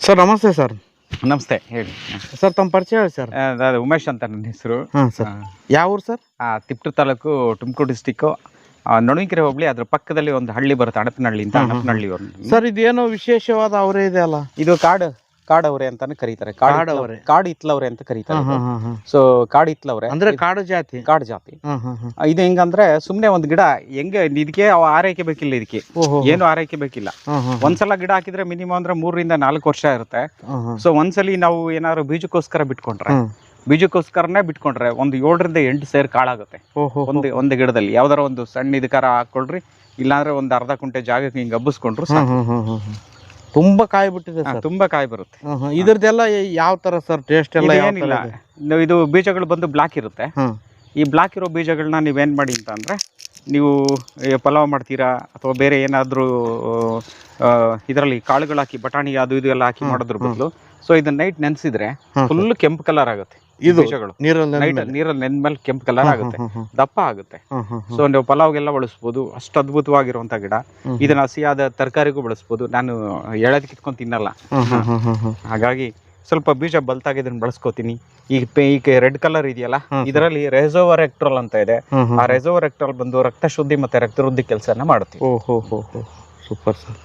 Sir ನಮಸ್ತೆ sir. ನಮಸ್ತೆ, ಹೇಳಿ. ಸರ್ ತಮ್ಮ ಪರಿಚಯ ಹೇಳಿ ಸರ್. ಅದು ಉಮೇಶ್ ಅಂತ ನನ್ನ ಹೆಸರು. ಹಾಂ ಸರ್. ಯಾವ ಊರು ಸರ್? ತಿಪ್ಟೂರು ತಾಲೂಕು, ತುಮಕೂರು ಡಿಸ್ಟಿಕ್ಕು, ನೊಣವಿಕೆರೆ ಹೋಬಳಿ. ಅದ್ರ ಪಕ್ಕದಲ್ಲಿ ಒಂದು ಹಳ್ಳಿ ಬರುತ್ತೆ, ಅಣಪನಹಳ್ಳಿ ಅಂತ. ಅಣಪನಹಳ್ಳಿ ಸರ್ ಇದೇನೋ ವಿಶೇಷವಾದ ಅವರೇ ಇದೆ ಅಲ್ಲ? ಇದು ಕಾಡವರೆ ಅಂತಾನೆ ಕರೀತಾರೆ. ಕಾಡು ಇತ್ಲವ್ರೆ ಅಂತ ಕರೀತಾರೆ. ಸೊ ಕಾಡು ಇತ್ಲವ್ರೆ ಅಂದ್ರೆ ಕಾಡು ಜಾತಿ. ಇದು ಹೆಂಗಂದ್ರೆ ಸುಮ್ನೆ ಒಂದ್ ಗಿಡ ಹೆಂಗೆ ಇದಕ್ಕೆ ಆರೈಕೆ ಬೇಕಿಲ್ಲ, ಇದಕ್ಕೆ ಏನು ಆರೈಕೆ ಬೇಕಿಲ್ಲ. ಒಂದ್ಸಲ ಗಿಡ ಹಾಕಿದ್ರೆ ಮಿನಿಮಮ್ ಅಂದ್ರೆ 3 ರಿಂದ 4 ವರ್ಷ ಇರುತ್ತೆ. ಸೊ ಒಂದ್ಸಲಿ ನಾವು ಏನಾದ್ರು ಬೀಜಕ್ಕೋಸ್ಕರನೇ ಬಿಟ್ಕೊಂಡ್ರೆ ಒಂದು 7 ರಿಂದ 8 ಸೇರ್ ಕಾಳಾಗುತ್ತೆ ಒಂದು ಗಿಡದಲ್ಲಿ. ಯಾವ್ದಾರ ಒಂದು ಸಣ್ಣ ಇದಕ್ಕಾರ ಹಾಕೊಳ್ರಿ, ಇಲ್ಲಾಂದ್ರೆ ಒಂದು ಅರ್ಧ ಕುಂಟೆ ಜಾಗಕ್ಕೆ ಹಿಂಗ್ ಹಬ್ಬಿಸ್ಕೊಂಡ್ರು ತುಂಬಾ ಕಾಯಿ ಬಿಟ್ಟಿದೆ ಸರ್. ತುಂಬಾ ಕಾಯಿ ಬರುತ್ತೆ. ಇದ್ರದ್ದೆಲ್ಲ ಯಾವ ತರ ಸರ್? ಟೇಸ್ಟ್ ಎಲ್ಲ ಏನಿಲ್ಲ. ಇದು ಬೀಜಗಳು ಬಂದು ಬ್ಲಾಕ್ ಇರುತ್ತೆ. ಈ ಬ್ಲಾಕ್ ಇರೋ ಬೀಜಗಳನ್ನ ನೀವೇನ್ ಮಾಡಿ ಅಂತ ಅಂದ್ರೆ, ನೀವು ಪಲಾವ್ ಮಾಡ್ತೀರಾ ಅಥವಾ ಬೇರೆ ಏನಾದ್ರೂ ಇದರಲ್ಲಿ ಕಾಳುಗಳು ಹಾಕಿ, ಬಟಾಣಿ ಅದು ಇದು ಎಲ್ಲ ಹಾಕಿ ಮಾಡೋದ್ರ ಬದಲು ಸೊ ಇದನ್ನ ನೈಟ್ ನೆನೆಸಿದ್ರೆ ಫುಲ್ ಕೆಂಪು ಕಲರ್ ಆಗುತ್ತೆ. ಇದು ಬೀಜಗಳು ನೀರಲ್ಲಿ ನೆಂದ್ಮೇಲೆ ಕೆಂಪು ಕಲರ್ ಆಗುತ್ತೆ, ದಪ್ಪ ಆಗುತ್ತೆ. ಸೊ ನೀವು ಪಲಾವ್ಗೆಲ್ಲ ಬಳಸ್ಬೋದು. ಅಷ್ಟು ಅದ್ಭುತವಾಗಿರುವಂತ ಗಿಡ. ಇದನ್ನ ಹಸಿಯಾದ ತರಕಾರಿಗೂ ಬಳಸ್ಬೋದು. ನಾನು ಎಳೆದ್ ಕಿತ್ಕೊಂಡು ತಿನ್ನಲ್ಲ, ಹಾಗಾಗಿ ಸ್ವಲ್ಪ ಬೀಜ ಬಲ್ತಾಗಿ ಇದನ್ನ ಬಳಸ್ಕೋತೀನಿ. ಈಗ ರೆಡ್ ಕಲರ್ ಇದೆಯಲ್ಲ, ಇದರಲ್ಲಿ ರೆಸೋವರೆಕ್ಟ್ರಾಲ್ ಅಂತ ಇದೆ. ಆ ರೆಸೋವರೆಕ್ಟ್ರಾಲ್ ಬಂದು ರಕ್ತ ಶುದ್ಧಿ ಮತ್ತೆ ರಕ್ತ ವೃದ್ಧಿ ಕೆಲಸನ ಮಾಡುತ್ತೆ. Super sir.